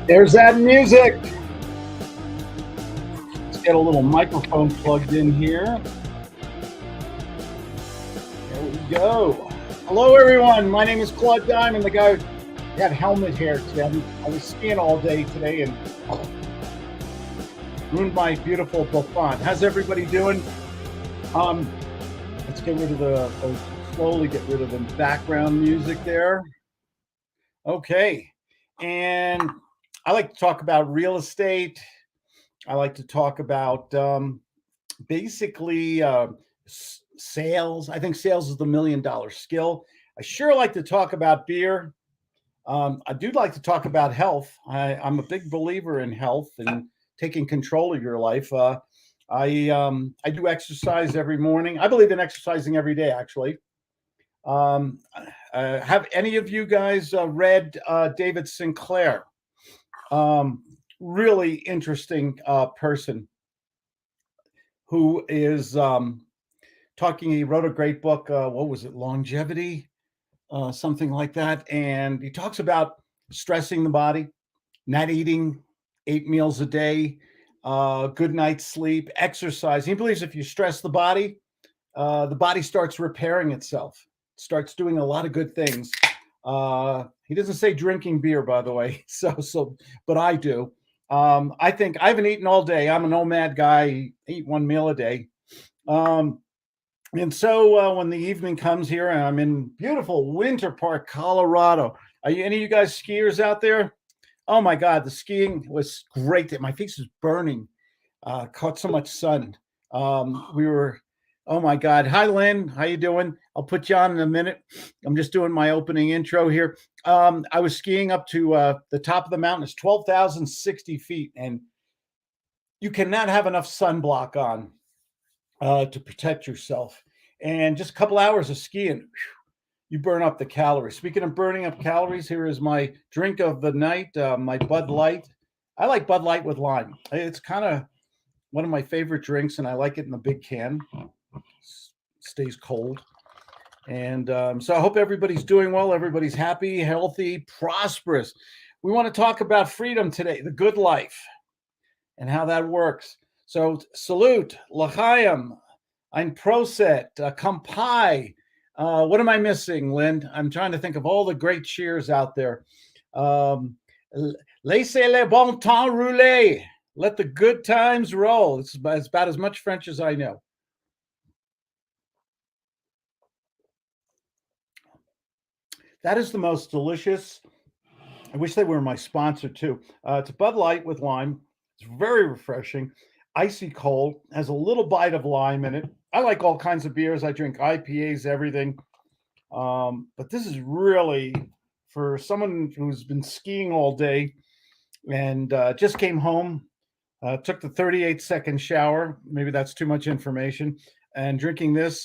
There's that music. Let's get a little microphone plugged in here. There we go. Hello, everyone. My name is Claude Diamond, the guy who got helmet hair today. I was skiing all day today and ruined my beautiful bouffant. How's everybody doing? Let's get rid of slowly get rid of the background music there. Okay. And I like to talk about real estate. I like to talk about basically sales. I think sales is the $1 million skill. I sure like to talk about beer. I do like to talk about health. I'm a big believer in health and taking control of your life. I do exercise every morning. I believe in exercising every day, actually. Have any of you guys read David Sinclair? Really interesting person who is talking. He wrote a great book. What was it? Longevity, something like that. And he talks about stressing the body, not eating 8 meals a day, good night's sleep, exercise. He believes if you stress the body starts repairing itself, starts doing a lot of good things. He doesn't say drinking beer, by the way. But I do. I think I haven't eaten all day. I'm a nomad guy. I eat 1 meal a day. And so when the evening comes here, and I'm in beautiful Winter Park, Colorado. Are any of you guys skiers out there? Oh my God, the skiing was great. My face is burning. Caught so much sun. Oh my God. Hi, Lynn. How you doing? I'll put you on in a minute. I'm just doing my opening intro here. I was skiing up to the top of the mountain. It's 12,060 feet, and you cannot have enough sunblock on to protect yourself. And just a couple hours of skiing, you burn up the calories. Speaking of burning up calories, here is my drink of the night, my Bud Light. I like Bud Light with lime. It's kind of one of my favorite drinks, and I like it in a big can. Stays cold. And so I hope everybody's doing well. Everybody's happy, healthy, prosperous. We want to talk about freedom today, the good life, and how that works. So salute, l'chaim, ein proset, kampai. What am I missing, Lynn? I'm trying to think of all the great cheers out there. Laissez le bon temps rouler. Let the good times roll. It's about as much French as I know. That is the most delicious. I wish they were my sponsor too. It's Bud Light with lime. It's very refreshing. Icy cold, has a little bite of lime in it. I like all kinds of beers. I drink IPAs, everything. But this is really for someone who's been skiing all day and just came home, took the 38-second shower. Maybe that's too much information. And drinking this,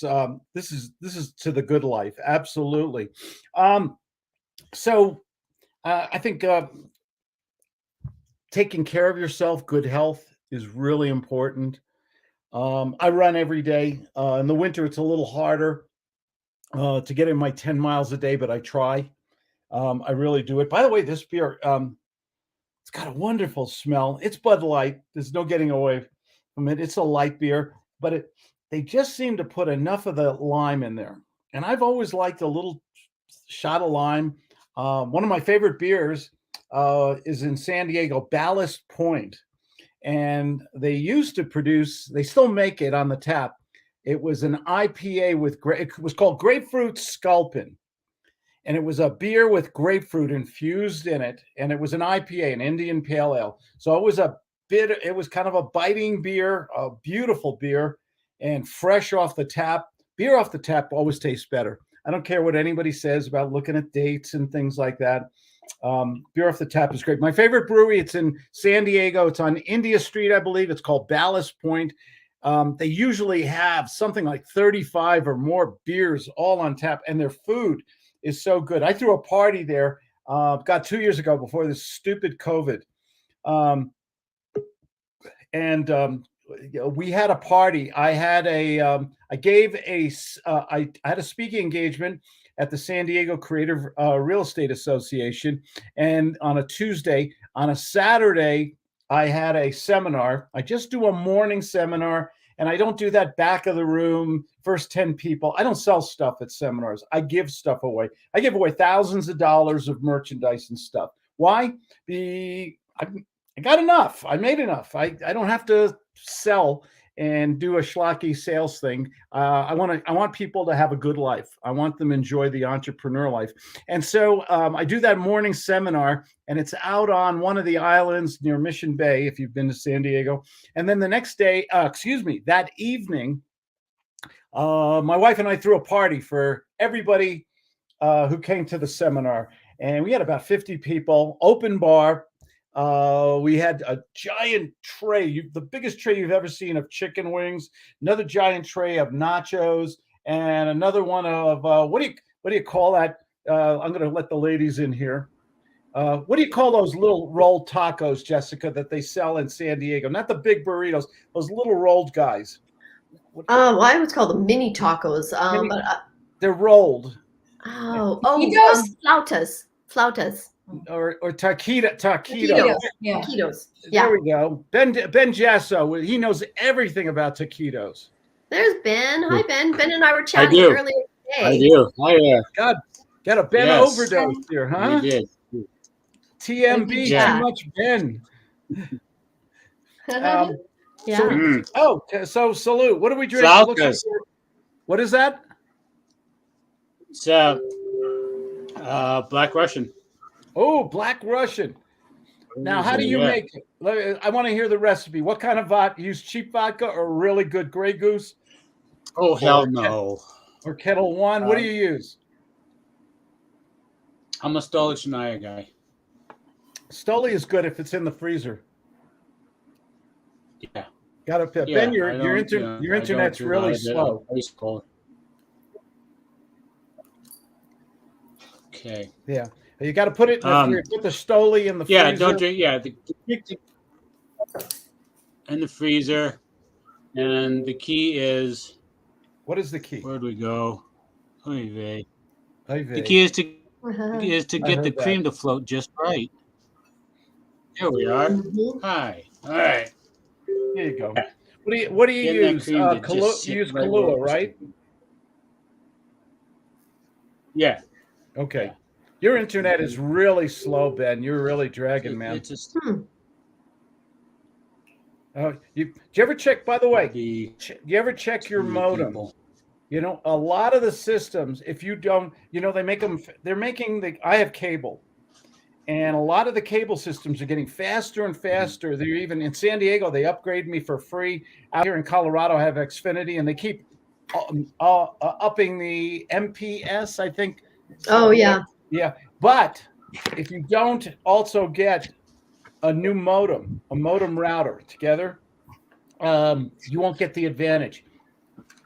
this is to the good life. Absolutely. So I think taking care of yourself, good health is really important. I run every day. In the winter, it's a little harder to get in my 10 miles a day, but I try. I really do it. By the way, this beer, it's got a wonderful smell. It's Bud Light. There's no getting away from it. It's a light beer, but they just seem to put enough of the lime in there. And I've always liked a little shot of lime. One of my favorite beers is in San Diego, Ballast Point. And they used to produce, they still make it on the tap. It was an IPA it was called Grapefruit Sculpin. And it was a beer with grapefruit infused in it. And it was an IPA, an Indian Pale Ale. So it was kind of a biting beer, a beautiful beer, and fresh off the tap. Beer off the tap always tastes better. I don't care what anybody says about looking at dates and things like that. Beer off the tap is great. My favorite brewery, it's in San Diego. It's on India Street, I believe. It's called Ballast Point. They usually have something like 35 or more beers all on tap, and their food is so good. I threw a party there, got 2 years ago before this stupid COVID. We had a party. I had I had a speaking engagement at the San Diego Creative Real Estate Association. And on a Tuesday, On a Saturday, I had a seminar. I just do a morning seminar, and I don't do that back of the room, first 10 people. I don't sell stuff at seminars. I give stuff away. I give away thousands of dollars of merchandise and stuff. Why? I got enough. I made enough. I don't have to sell and do a schlocky sales thing. I want people to have a good life. I want them to enjoy the entrepreneur life. And so I do that morning seminar, and it's out on one of the islands near Mission Bay, if you've been to San Diego. And then the next day, that evening, my wife and I threw a party for everybody who came to the seminar. And we had about 50 people, open bar. We had a giant tray, the biggest tray you've ever seen of chicken wings, another giant tray of nachos, and another one of what do you call that? I'm going to let the ladies in here. What do you call those little rolled tacos, Jessica, that they sell in San Diego? Not the big burritos, those little rolled guys. Well, I always call them mini tacos. But they're rolled. Flautas. Or taquitos. Yeah. Taquitos. Yeah. There we go. Ben Jasso, he knows everything about taquitos. There's Ben. Hi, Ben. Ben and I were chatting earlier today. I do. Oh, yeah. God, got a Ben overdose here, huh? We did. TMB, too much Ben. So salute. What do we drink? What is that? It's Black Russian. Oh, Black Russian. Now, how do you make it? I want to hear the recipe. What kind of vodka? Use cheap vodka or really good Grey Goose? Oh, hell no. Or Kettle One? What do you use? I'm a Stoli Shania guy. Stoli is good if it's in the freezer. Yeah. Got to pick. Ben, your internet's really slow. Okay. Yeah. You got to put it put the Stoli in the freezer. Yeah, don't drink. Yeah, in the freezer, and the key is. What is the key? Where do we go? The key is to get the cream to float just right. Here we are. Hi. All right. Here you go. What do you use? You use Kahlua, right? Yeah. Okay. Yeah. Your internet is really slow, Ben. You're really dragging, man. Do you ever check, by the way, do you ever check your modem? You know, a lot of the systems, if you don't, they make them, I have cable. And a lot of the cable systems are getting faster and faster. They're even in San Diego, they upgrade me for free. Out here in Colorado, I have Xfinity, and they keep upping the MPS, I think. Oh, yeah. Yeah, but if you don't also get a new modem, a modem router together, you won't get the advantage.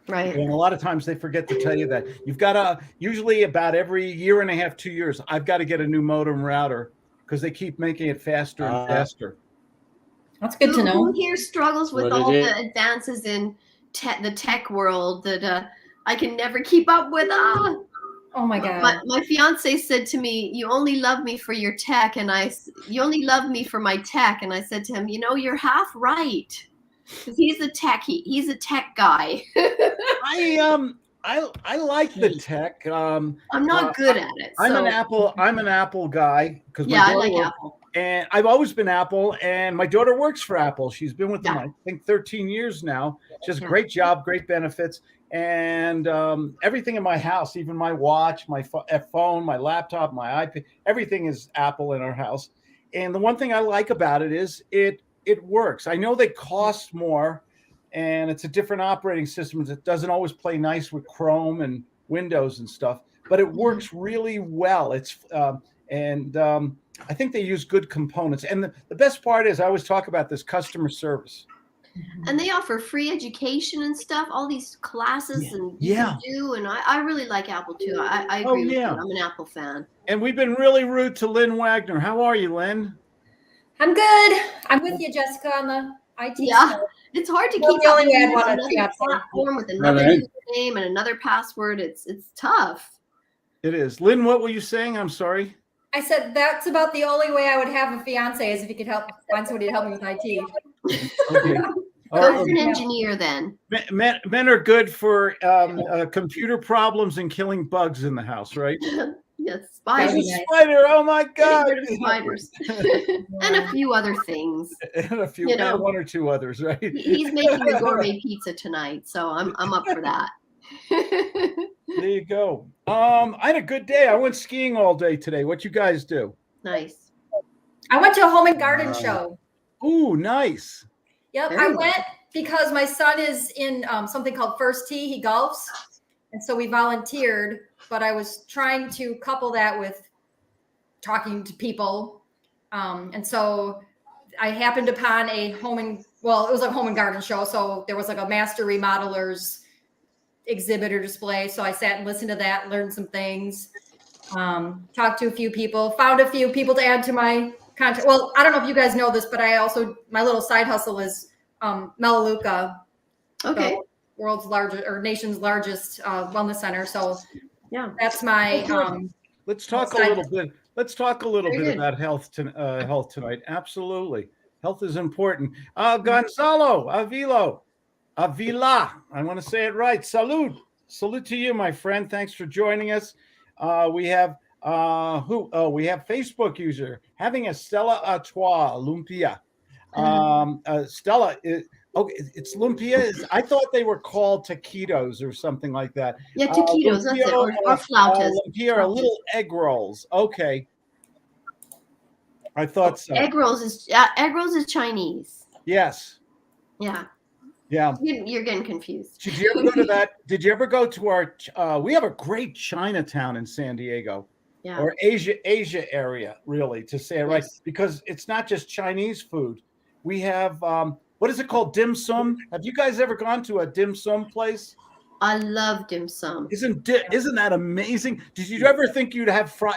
Right. And a lot of times they forget to tell you that. You've got to, usually about every year and a half, 2 years, I've got to get a new modem router because they keep making it faster and faster. That's good to know. Who here struggles with all the advances in the tech world that I can never keep up with? Oh my God. My fiance said to me, "You only love me for your tech," and you only love me for my tech. And I said to him, "You're half right, because he's a techie. He's a tech guy." I like the tech. I'm not good at it. I'm an Apple guy because I like Apple. And I've always been Apple, and my daughter works for Apple. She's been with them, I think, 13 years now. She does a great job, great benefits. And everything in my house, even my watch, my phone, my laptop, my iPad, everything is Apple in our house. And the one thing I like about it is it works. I know they cost more, and it's a different operating system. It doesn't always play nice with Chrome and Windows and stuff, but it works really well. I think they use good components. And the best part is, I always talk about this customer service. And they offer free education and stuff, all these classes and I really like Apple too. I agree with you. I'm an Apple fan. And we've been really rude to Lynn Wagner. How are you, Lynn? I'm good. I'm with you, Jessica, on the IT stuff. It's hard to keep up with another platform with another username and another password. It's tough. It is. Lynn, what were you saying? I'm sorry. I said that's about the only way I would have a fiance is if he could find somebody to help me with IT. Okay. Go for an engineer then. Men are good for computer problems and killing bugs in the house, right? Yes, There's spiders. a spider. Oh my God! Getting rid of spiders. And a few other things. And a few, one or two others, right? He's making the gourmet pizza tonight, so I'm up for that. There you go. I had a good day. I went skiing all day today. What you guys do? Nice. I went to a home and garden show. Ooh, nice. Yep, I went because my son is in something called First Tee. He golfs, and so we volunteered. But I was trying to couple that with talking to people, and so I happened upon it was a home and garden show. So there was like a master remodelers exhibit or display. So I sat and listened to that, learned some things, talked to a few people, found a few people to add to my content. Well, I don't know if you guys know this, but my little side hustle is Melaleuca, Okay. the nation's largest wellness center. So yeah, that's my. Let's talk a little bit. Let's talk a little bit about health tonight. Absolutely, health is important. Gonzalo Avila, I want to say it right. Salud to you, my friend. Thanks for joining us. We have we have Facebook user having a Stella Artois Lumpia. Stella, it's Lumpia. I thought they were called taquitos or something like that. Yeah, taquitos, that's it, or flautas. Lumpia are little egg rolls. Okay. I thought so. Egg rolls is Chinese. Yes. Yeah. Yeah. You're getting confused. Did you ever go to that? Did you ever go to our we have a great Chinatown in San Diego. Yeah. Or Asia area, really, to say it right, because it's not just Chinese food. We have what is it called? Dim sum. Have you guys ever gone to a dim sum place? I love dim sum. Isn't that amazing? Did you ever think you'd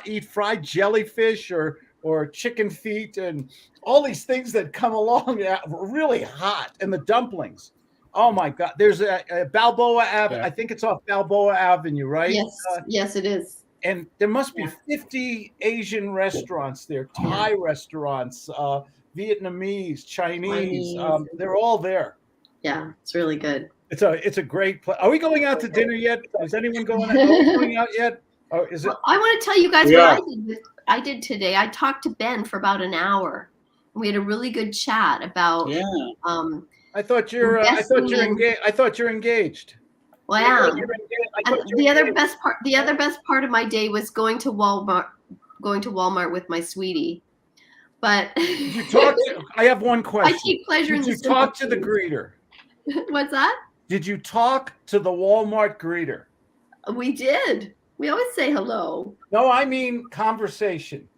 eat fried jellyfish or chicken feet and all these things that come along really hot, and the dumplings? Oh my God! There's a Balboa Avenue. I think it's off Balboa Avenue, right? Yes, yes, it is. And there must be 50 Asian restaurants there, Thai restaurants, Vietnamese, Chinese. They're all there. Yeah, it's really good. It's a great place. Are we going out to dinner yet? Is anyone going out yet? Or is it? Well, I want to tell you guys what I did today. I talked to Ben for about an hour. We had a really good chat about. Yeah. I thought you're engaged. I thought you're engaged. Well, I am. And the other best part of my day was going to Walmart with my sweetie. But did you talk to, I have one question. I take pleasure in the Did you talk to the greeter? What's that? Did you talk to the Walmart greeter? We did. We always say hello. No, I mean conversation.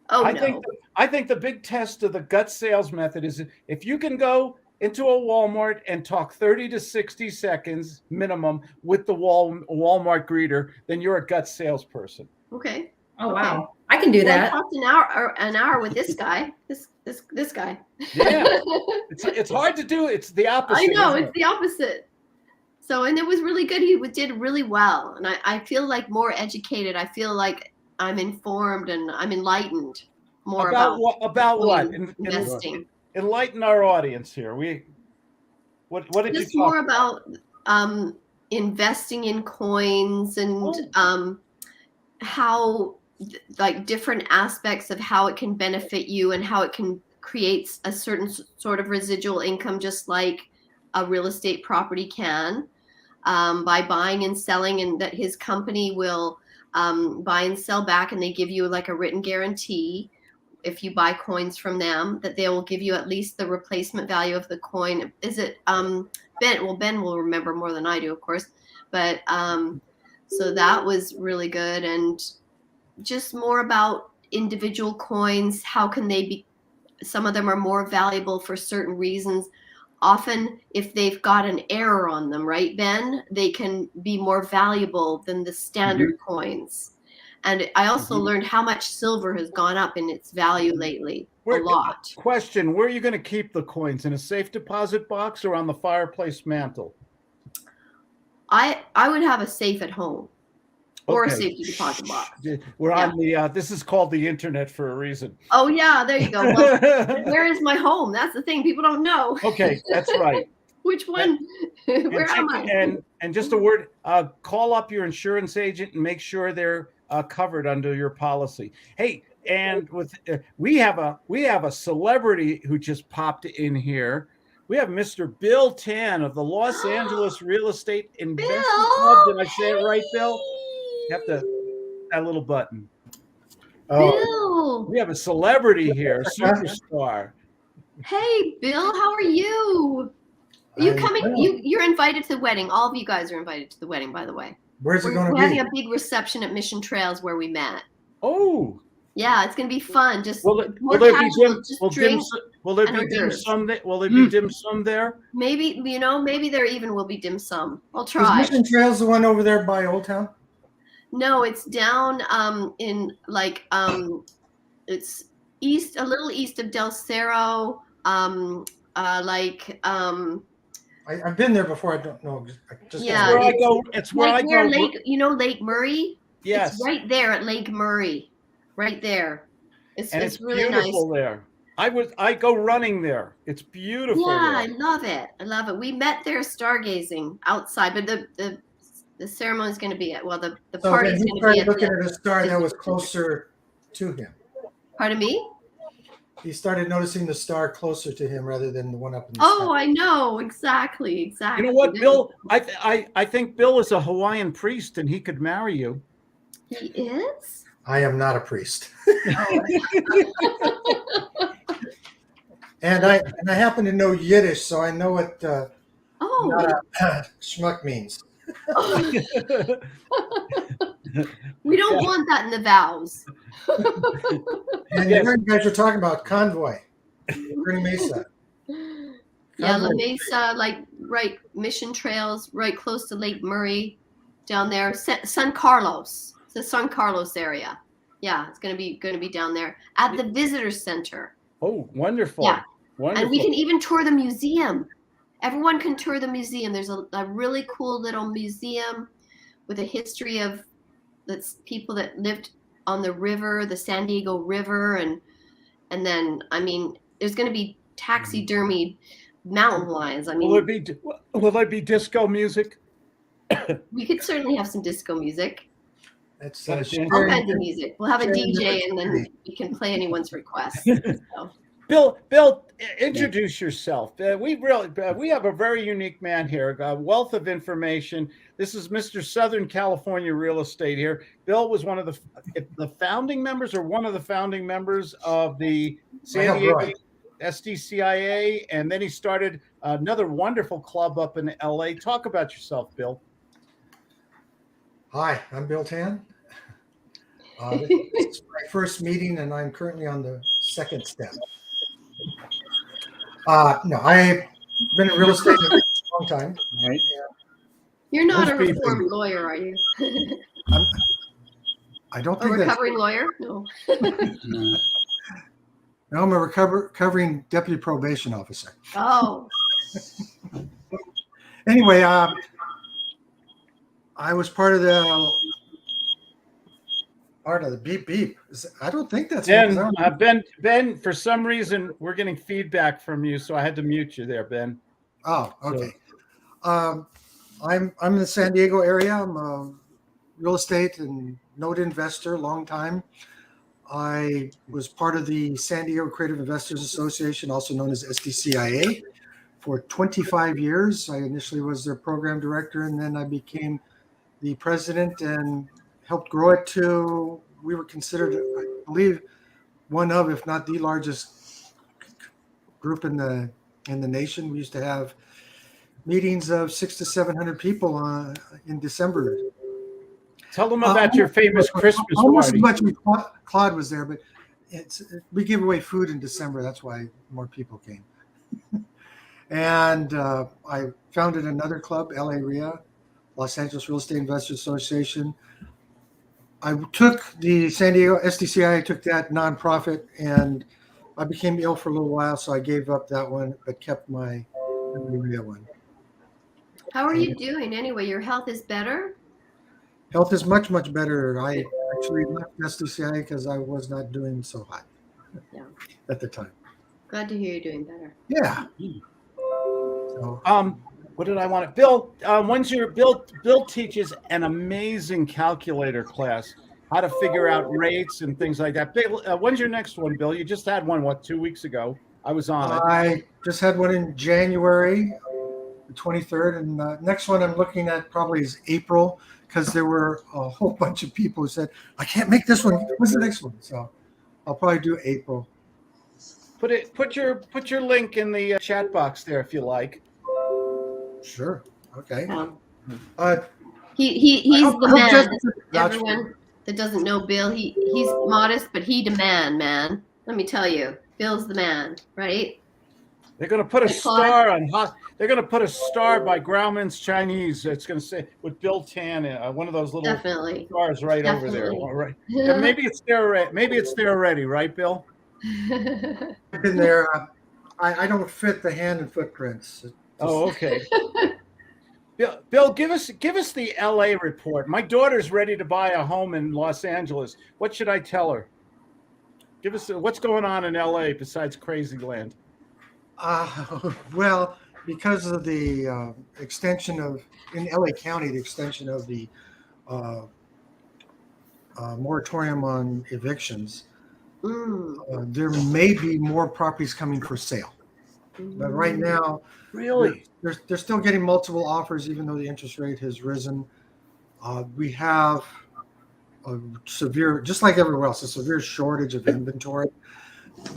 Oh, I think the big test of the gut sales method is if you can go into a Walmart and talk 30 to 60 seconds minimum with the Walmart greeter, then you're a gut salesperson. Okay. Oh, wow. I can do that. I talked an hour with this guy. This guy. Yeah. It's hard to do. It's the opposite. I know, it's the opposite. So, and it was really good. He did really well. And I feel like more educated. I feel like I'm informed and I'm enlightened more about what? Investing. Enlighten our audience here. What did just you talk more about investing in coins and how like different aspects of how it can benefit you and how it can create a certain sort of residual income, just like a real estate property can, by buying and selling, and that his company will buy and sell back, and they give you like a written guarantee if you buy coins from them, that they will give you at least the replacement value of the coin. Is it Ben? Well, Ben will remember more than I do, of course. But so that was really good. And just more about individual coins. How can they be? Some of them are more valuable for certain reasons. Often, if they've got an error on them, right, Ben, they can be more valuable than the standard coins. And I also learned how much silver has gone up in its value lately. A lot. Question: where are you going to keep the coins? In a safe deposit box or on the fireplace mantle? I would have a safe at home. or a Okay. safety deposit box. We're on the, this is called the internet for a reason. Oh yeah, there you go. Well, where is my home? That's the thing. People don't know. Okay, that's right. Which one? Where am I? And just a word, call up your insurance agent and make sure they're covered under your policy. Hey, and with we have a celebrity who just popped in here. We have Mr. Bill Tan of the Los Angeles Real Estate Investment Club. Did I say it right, Bill? You have to that little button. Bill. We have a celebrity here, a superstar. Hey, Bill, how are you? Are you coming? You're invited to the wedding. All of you guys are invited to the wedding, by the way. Where's it going to be? We're having a big reception at Mission Trails where we met. Oh. Yeah, it's going to be fun. Just will there be dim sum there? Maybe, maybe there even will be dim sum. I'll try. Is Mission Trails the one over there by Old Town? No, it's down in it's a little east of Del Cerro, I've been there before. I don't know. Yeah, where I go. It's where I go. Lake Murray. Yes, it's right there at Lake Murray, right there. It's really beautiful nice there. I go running there. It's beautiful. Yeah, there. I love it. We met there stargazing outside, but the ceremony is going to be the party is going to be looking at a star that was closer to him. Pardon me? He started noticing the star closer to him rather than the one up in the sky. Oh, I know. Exactly. You know what, Bill? I think Bill is a Hawaiian priest and he could marry you. He is? I am not a priest. And I happen to know Yiddish, so I know what schmuck means. We don't want that in the vows. And you guys are talking about Convoy, Pretty Mesa. Yeah, La Mesa, right Mission Trails, right close to Lake Murray, down there. San Carlos, it's the San Carlos area. Yeah, it's going to be down there at the visitor center. Oh, wonderful! Yeah, wonderful. And we can even tour the museum. Everyone can tour the museum. There's a really cool little museum with a history of people that lived on the river, the San Diego River, and then there's going to be taxidermied mountain lions. Will there be disco music? We could certainly have some disco music. It's all kinds of music. We'll have a DJ, and then we can play anyone's request. So. Bill, introduce yourself. We have a very unique man here, a wealth of information. This is Mr. Southern California Real Estate here. Bill was one of the founding members, or one of the founding members of the San Diego SDCIA, and then he started another wonderful club up in LA. Talk about yourself, Bill. Hi, I'm Bill Tan. This is my first meeting, and I'm currently on the second step. No, I've been in real estate a long time. Right. You're not a reformed lawyer, are you? I don't think that's a recovering lawyer. No. No, I'm a recovering deputy probation officer. Oh. Anyway, I was part of the beep beep. I don't think that's Ben. For some reason, we're getting feedback from you, so I had to mute you there, Ben. Oh, okay. So. I'm in the San Diego area. I'm a real estate and note investor, long time. I was part of the San Diego Creative Investors Association, also known as SDCIA, for 25 years. I initially was their program director, and then I became the president and helped grow it to, we were considered, I believe, one of, if not the largest group in the nation. We used to have meetings of 600 to 700 people in December. Tell them about your famous Christmas party. Almost as much as Claude was there, but we give away food in December. That's why more people came. And I founded another club, LA RIA, Los Angeles Real Estate Investors Association. I took the San Diego SDCI, I took that nonprofit, and I became ill for a little while, so I gave up that one, but kept my LA RIA one. How are you doing anyway? Your health is better? Health is much, much better. I actually left SDCI because I was not doing so hot at the time. Glad to hear you're doing better. Yeah. So, what did I want to, Bill? When's your Bill teaches an amazing calculator class, how to figure out rates and things like that. Bill, when's your next one, Bill? You just had one, 2 weeks ago? I was on it. I just had one in January, the 23rd, and next one I'm looking at probably is April, because there were a whole bunch of people who said, I can't make this one. What's the next one? So I'll probably do April. Put your link in the chat box there if you like. Sure. Okay. He's the man. Everyone that doesn't know Bill, he's modest, but he demand, man. Let me tell you, Bill's the man, right? They're going to put a star on. They're going to put a star by Grauman's Chinese. It's going to say with Bill Tan, one of those little stars right over there. All right. Yeah, maybe it's there. Maybe it's there already, right, Bill? I've been there. I don't fit the hand and footprints. Oh, okay. Bill, give us the LA report. My daughter's ready to buy a home in Los Angeles. What should I tell her? Give us what's going on in LA besides crazy land. Well, because of the extension in LA County, the extension of the moratorium on evictions, there may be more properties coming for sale. But right now, really, they're still getting multiple offers, even though the interest rate has risen. We have a severe, just like everywhere else, a severe shortage of inventory.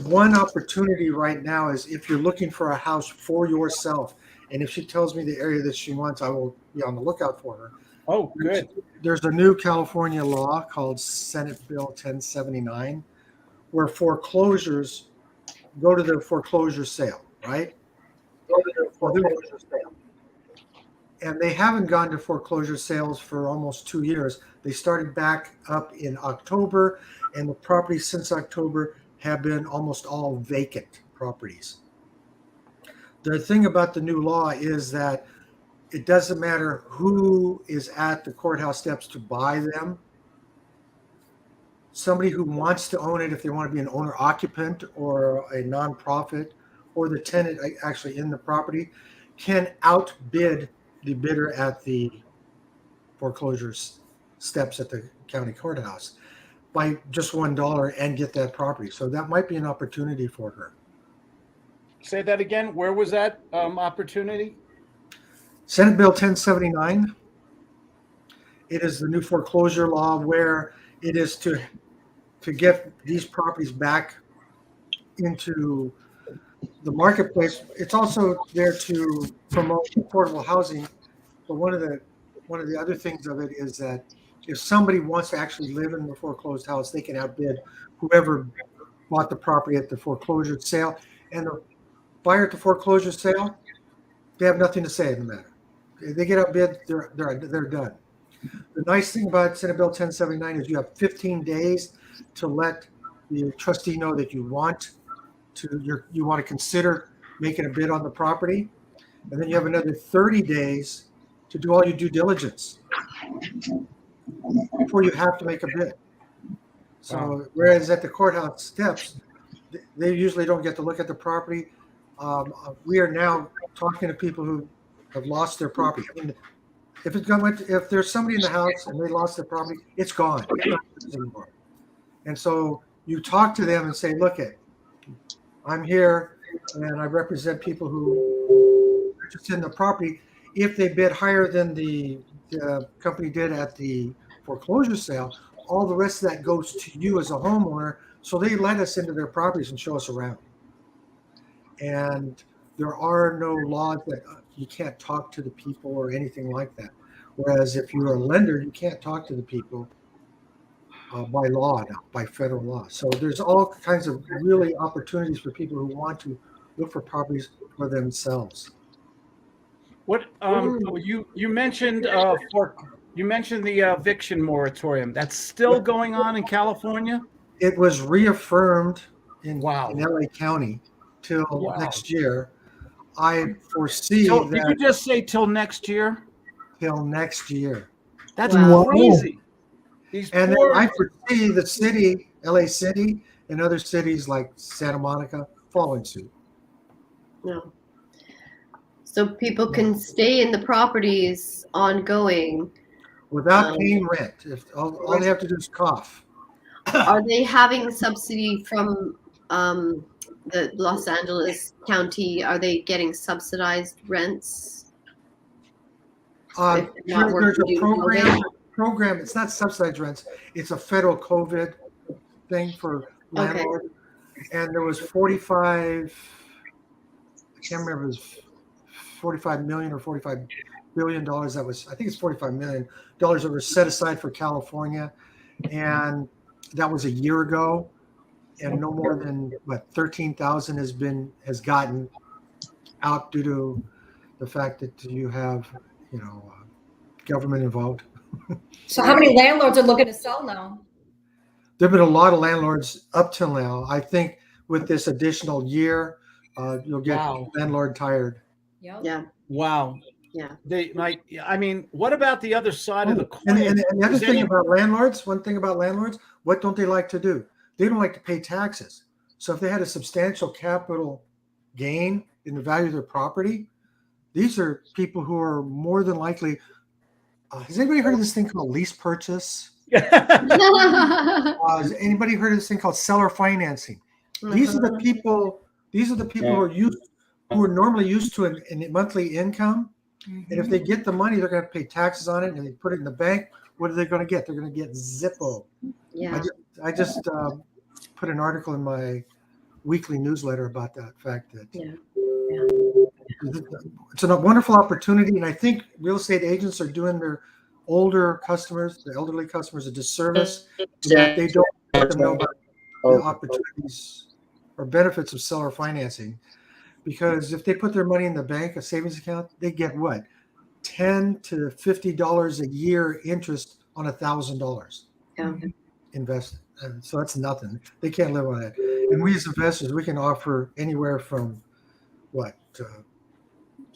One opportunity right now is if you're looking for a house for yourself, and if she tells me the area that she wants, I will be on the lookout for her. Oh, good. There's a new California law called Senate Bill 1079, where foreclosures go to their foreclosure sale, right? And they haven't gone to foreclosure sales for almost 2 years. They started back up in October, and the properties since October have been almost all vacant properties. The thing about the new law is that it doesn't matter who is at the courthouse steps to buy them. Somebody who wants to own it, if they want to be an owner occupant or a nonprofit or the tenant actually in the property, can outbid the bidder at the foreclosure steps at the county courthouse by just $1 and get that property. So that might be an opportunity for her. Say that again. Where was that opportunity? Senate Bill 1079. It is the new foreclosure law where it is to get these properties back into the marketplace. It's also there to promote affordable housing. But one of the other things of it is that if somebody wants to actually live in the foreclosed house, they can outbid whoever bought the property at the foreclosure sale. And the buyer at the foreclosure sale, they have nothing to say in the matter. They get outbid, they're done. The nice thing about Senate Bill 1079 is you have 15 days to let the trustee know that you want to consider making a bid on the property, and then you have another 30 days to do all your due diligence before you have to make a bid. So whereas at the courthouse steps, they usually don't get to look at the property. We are now talking to people who have lost their property. I mean, if there's somebody in the house and they lost their property, it's gone. It's not theirs anymore. And so you talk to them and say, look, I'm here and I represent people who are interested in the property. If they bid higher than the company did at the foreclosure sale, all the rest of that goes to you as a homeowner. So they let us into their properties and show us around. And there are no laws that you can't talk to the people or anything like that. Whereas if you're a lender, you can't talk to the people by law now, by federal law. So there's all kinds of really opportunities for people who want to look for properties for themselves. What you mentioned you mentioned the eviction moratorium. That's still going on in California? It was reaffirmed in LA County till next year. I foresee that. Did you just say till next year? Till next year. That's Wow. crazy. These And poor, then I foresee the city, LA City, and other cities like Santa Monica following suit. No. So people can stay in the properties ongoing. Without paying rent. If all they have to do is cough. Are they having subsidy from the Los Angeles County? Are they getting subsidized rents? If they're not There's working a due to program. It's not subsidized rents. It's a federal COVID thing for landlords. And there was 45. I can't remember. It was 45 million or 45 billion dollars. That was, I think it's 45 million dollars that were set aside for California, and that was a year ago. And no more than 13,000 has gotten out due to the fact that you have, government involved. So how many landlords are looking to sell now? There've been a lot of landlords up till now. I think with this additional year, you'll get landlord tired. Yep. Yeah. wow. Yeah. What about the other side of the coin? And the other thing about landlords, what don't they like to do? They don't like to pay taxes. So if they had a substantial capital gain in the value of their property, these are people who are more than likely. Has anybody heard of this thing called lease purchase? Has anybody heard of this thing called seller financing? These are the people. These are the people who are normally used to a monthly income, and if they get the money, they're going to pay taxes on it, and they put it in the bank. What are they going to get? They're going to get Zippo. Yeah. I just put an article in my weekly newsletter about that fact that it's a wonderful opportunity, and I think real estate agents are doing their elderly customers, a disservice that they don't let them know about the opportunities or benefits of seller financing. Because if they put their money in the bank, a savings account, they get what? $10 to $50 a year interest on $1,000 invested. And so that's nothing. They can't live on it. And we as investors, we can offer anywhere from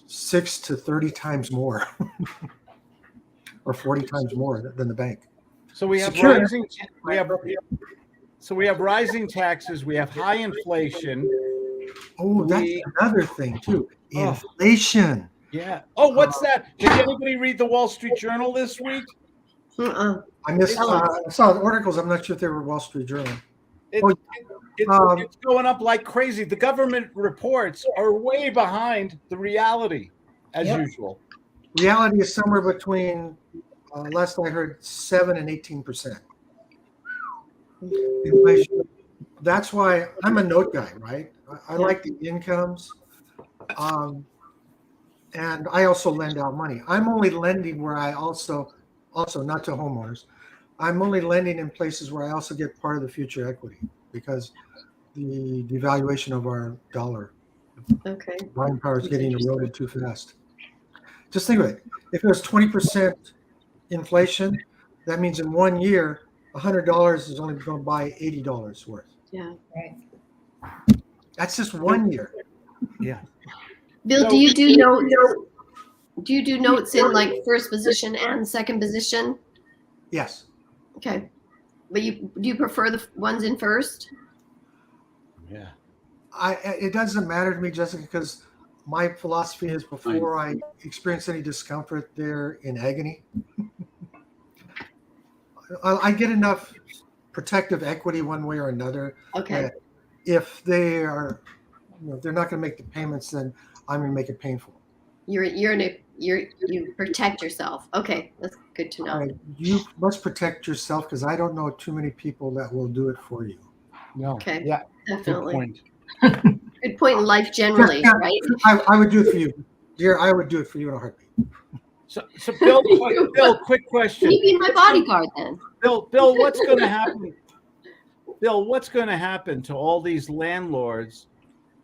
6 to 30 times more or 40 times more than the bank. So we have rising taxes, we have high inflation. Oh, that's another thing too. Inflation. Yeah. Oh, what's that? Did anybody read the Wall Street Journal this week? I missed. I saw the articles. I'm not sure if they were Wall Street Journal. It's going up like crazy. The government reports are way behind the reality, as usual. Reality is somewhere between, last I heard, 7 and 18%. Inflation. That's why I'm a note guy, right? I like the incomes, and I also lend out money. I'm only lending where I also not to homeowners. I'm only lending in places where I also get part of the future equity because the devaluation of our dollar, buying power is getting eroded too fast. Just think of it. If there's 20% inflation, that means in 1 year, $100 is only going to buy $80 worth. Yeah. Right. That's just 1 year. Yeah. Bill, do you do notes in like first position and second position? Yes. Okay. But do you prefer the ones in first? Yeah. It doesn't matter to me, Jessica, because my philosophy is before I experience any discomfort, they're in agony. I get enough protective equity one way or another. Okay. If they are, they're not going to make the payments, then I'm going to make it painful. You protect yourself. Okay, that's good to know. You must protect yourself because I don't know too many people that will do it for you. No. Okay. Yeah. Definitely. Good point. Good point in life generally, right? I would do it for you, dear. I would do it for you in a heartbeat. So Bill, quick question. You be my bodyguard then. Bill, what's going to happen? Bill, what's going to happen to all these landlords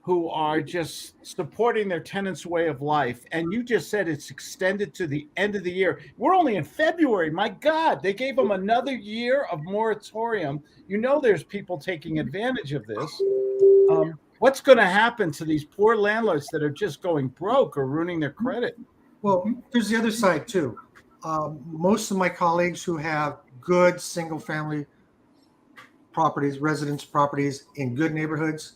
who are just supporting their tenants' way of life? And you just said it's extended to the end of the year. We're only in February. My God, they gave them another year of moratorium. There's people taking advantage of this. What's going to happen to these poor landlords that are just going broke or ruining their credit? Well, there's the other side too. Most of my colleagues who have good single family properties, residence properties in good neighborhoods,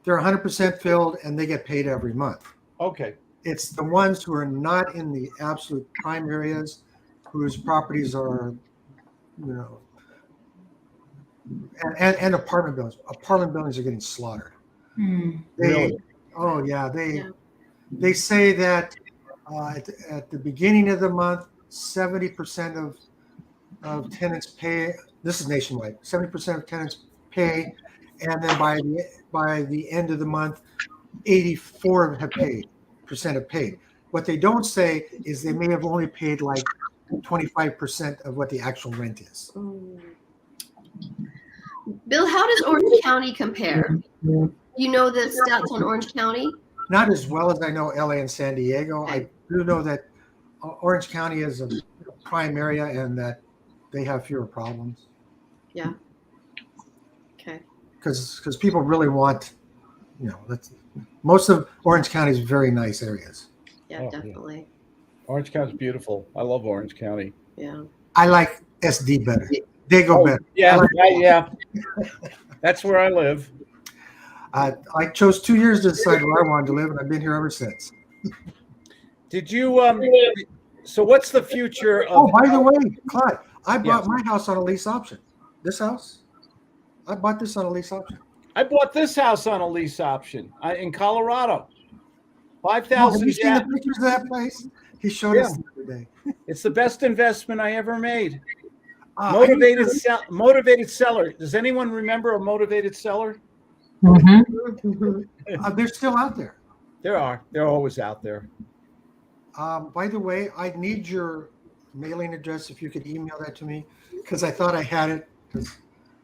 they're 100% filled and they get paid every month. Okay. It's the ones who are not in the absolute prime areas, whose properties are, you know, and apartment buildings. Apartment buildings are getting slaughtered. Really? Oh yeah, they say that at the beginning of the month, 70% of tenants pay. This is nationwide. 70% of tenants pay, and then by the end of the month, 84% have paid. What they don't say is they may have only paid like 25% of what the actual rent is. Bill, how does Orange County compare? You know the stats on Orange County? Not as well as I know LA and San Diego. Okay. I do know that Orange County is a prime area and that they have fewer problems. Yeah. Okay. Because people really want, you know, most of Orange County is very nice areas. Yeah, Oh, definitely. Yeah. Orange County's beautiful. I love Orange County. Yeah. I like SD better. They go better. Yeah, yeah. That's where I live. I chose 2 years to decide where I wanted to live, and I've been here ever since. Did you so what's the future of Oh, by the way, Claude, I bought my house on a lease option. This house, I bought this on a lease option. I bought this house on a lease option in Colorado. Oh, have 5,000 you seen the pictures of that place? He showed us the other day. It's the best investment I ever made. Motivated. Motivated seller. Does anyone remember a motivated seller? They're still out there. There are. They're always out there. By the way, I need your mailing address if you could email that to me, because I thought I had it. Because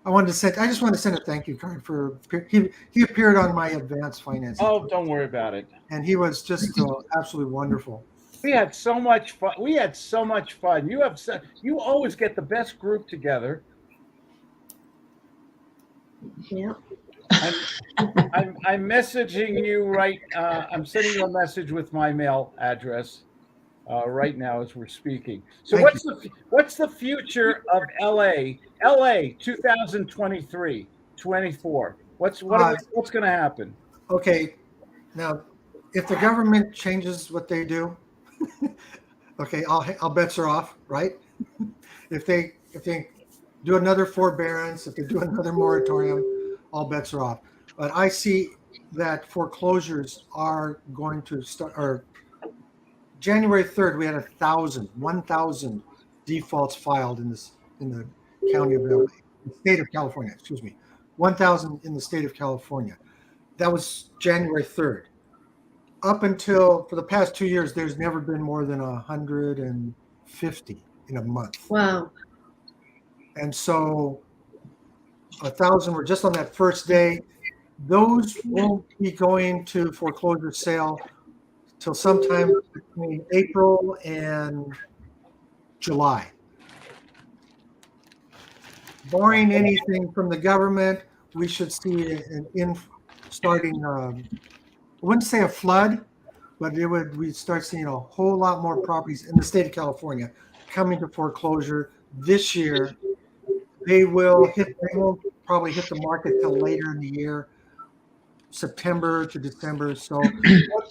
I just wanted to send a thank you card for he appeared on my advanced finance. Oh, don't worry about it. And he was just absolutely wonderful. We had so much fun. You always get the best group together. Yeah. I'm messaging you right. I'm sending you a message with my mail address right now as we're speaking. So what's the future of LA 2023, 24? What's going to happen? Okay, now if the government changes what they do, okay, I'll bets are off, right? If they do another forbearance, if they do another moratorium, all bets are off. But I see that foreclosures are going to start. Or January 3rd, we had 1,000 defaults filed in the county of LA, the state of California. Excuse me, 1,000 in the state of California. That was January 3rd. Up until for the past 2 years, there's never been more than 150 in a month. Wow. And so 1,000 were just on that first day. Those won't be going to foreclosure sale till sometime between April and July. Barring anything from the government, we should see starting. I wouldn't say a flood, but we'd start seeing a whole lot more properties in the state of California coming to foreclosure this year. They won't probably hit the market till later in the year, September to December. So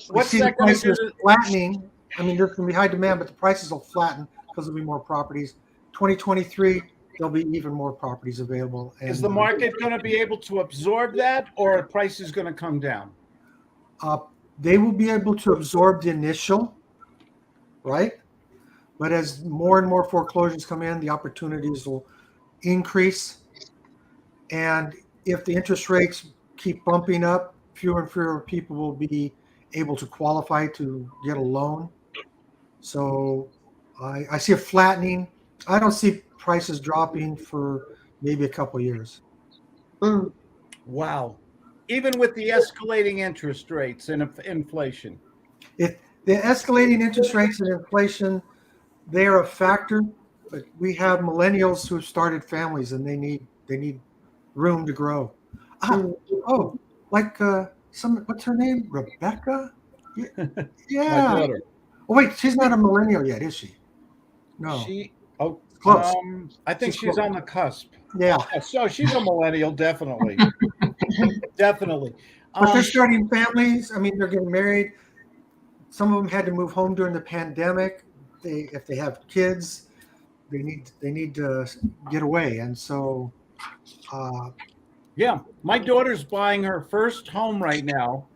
what's see that the prices gonna do? flattening. I mean, there's going to be high demand, but the prices will flatten because there'll be more properties. 2023, there'll be even more properties available. And, Is the market going to be able to absorb that, or are prices going to come down? They will be able to absorb the initial, right? But as more and more foreclosures come in, the opportunities will increase. And if the interest rates keep bumping up, fewer and fewer people will be able to qualify to get a loan. So I see a flattening. I don't see prices dropping for maybe a couple of years. Wow. Even with the escalating interest rates and inflation. The escalating interest rates and inflation, they are a factor, but we have millennials who have started families and they need room to grow. What's her name? Rebecca? Yeah. My daughter. Oh wait, she's not a millennial yet, is she? No. I think She's she's close. on the cusp. Yeah. So she's a millennial, definitely. Definitely. But they're starting families. I mean, they're getting married. Some of them had to move home during the pandemic. If they have kids, they need to get away. And so, yeah, my daughter's buying her first home right now.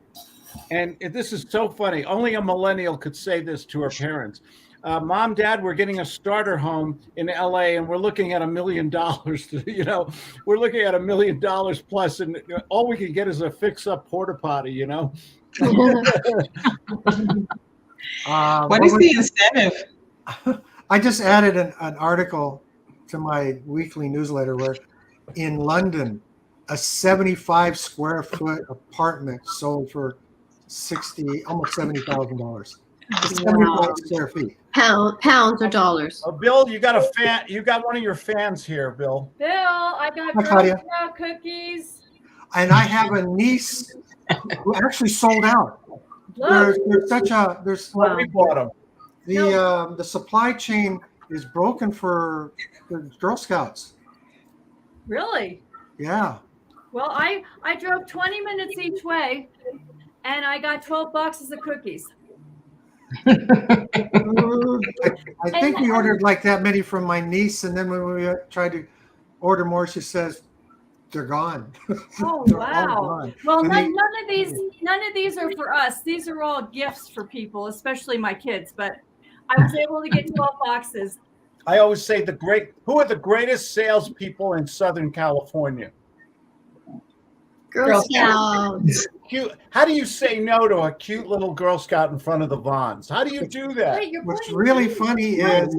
And this is so funny. Only a millennial could say this to her parents. Mom, Dad, we're getting a starter home in LA and we're looking at $1 million. We're looking at $1 million plus, and all we can get is a fix-up porta potty, What is the incentive? I just added an article to my weekly newsletter where in London, a 75 square foot apartment sold for almost $70,000. 75 square feet. Pounds or dollars? Bill, you got a fan. You got one of your fans here, Bill. Bill, I got Hi, Claudia. Girl Scout cookies. And I have a niece who actually sold out. Look. There's We bought them. the supply chain is broken for the Girl Scouts. Really? Yeah. Well, I drove 20 minutes each way, and I got 12 boxes of cookies. I think we ordered like that many from my niece, and then when we tried to order more, she says they're gone. Oh They're all wow! gone. Well, And none of these are for us. These are all gifts for people, especially my kids. But I was able to get 12 boxes. I always say who are the greatest salespeople in Southern California? Girl Scouts. How do you say no to a cute little Girl Scout in front of the Vons? How do you do that? Wait, What's really funny is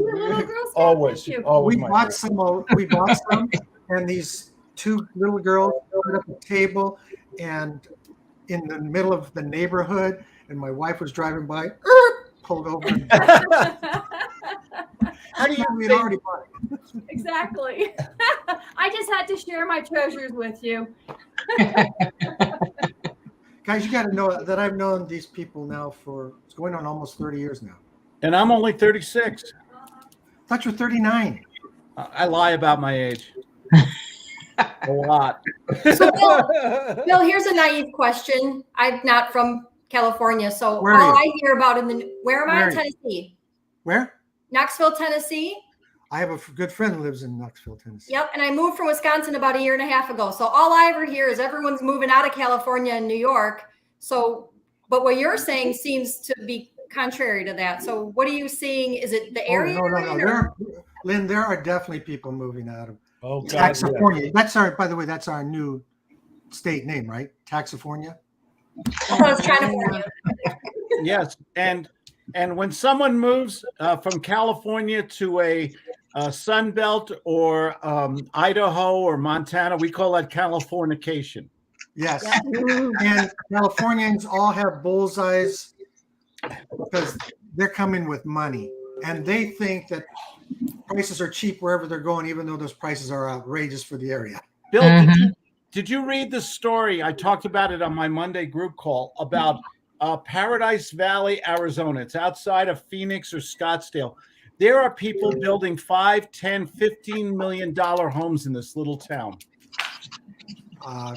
Always we my bought favorite. some, and these two little girls put up a table, and in the middle of the neighborhood, and my wife was driving by, pulled over. How do you We'd say, already bought it. Exactly. I just had to share my treasures with you. Guys, you got to know that I've known these people now it's going on almost 30 years now. and I'm only 36. I thought you were 39. I lie about my age. A lot. So, Bill, here's a naive question. I'm not from California, so Where are all you? I hear about where am I Where in are you? Tennessee? Where? Knoxville, Tennessee. I have a good friend who lives in Knoxville, Tennessee. Yep, and I moved from Wisconsin about 1.5 years ago. So all I ever hear is everyone's moving out of California and New York. So, but what you're saying seems to be contrary to that. So what are you seeing? Is it the area? No. Lynn, there are definitely people moving out of God, Taxifornia. By the way, that's our new state name, right? Taxifornia. I thought it was California. Yes, and when someone moves from California to a Sun Belt or Idaho or Montana, we call that Californication. Yes. And Californians all have bullseyes because they're coming with money, and they think that prices are cheap wherever they're going, even though those prices are outrageous for the area. Bill, did you read the story? I talked about it on my Monday group call about Paradise Valley, Arizona. It's outside of Phoenix or Scottsdale. There are people building $5, $10, $15 million homes in this little town.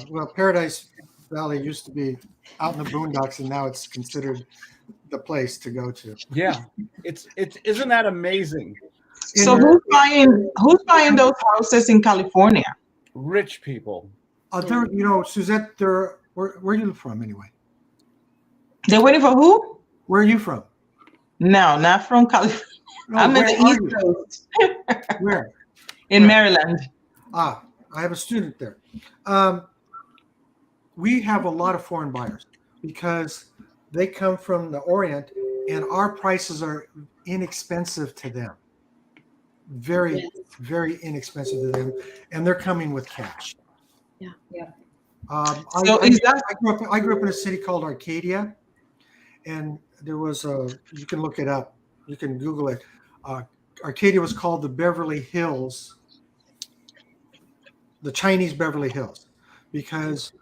Well, Paradise Valley used to be out in the boondocks, and now it's considered the place to go to. Yeah, it's isn't that amazing? So who's buying those houses in California? Rich people. Suzette, where are you from anyway? They're waiting for who? Where are you from? No, not from California. No, I'm in where the are East you? Coast. Where? In Maryland. I have a student there. We have a lot of foreign buyers because they come from the Orient, and our prices are inexpensive to them. Very, very inexpensive to them, and they're coming with cash. Yeah. I grew up in a city called Arcadia, and there was you can look it up. You can Google it. Arcadia was called the Beverly Hills, the Chinese Beverly Hills, because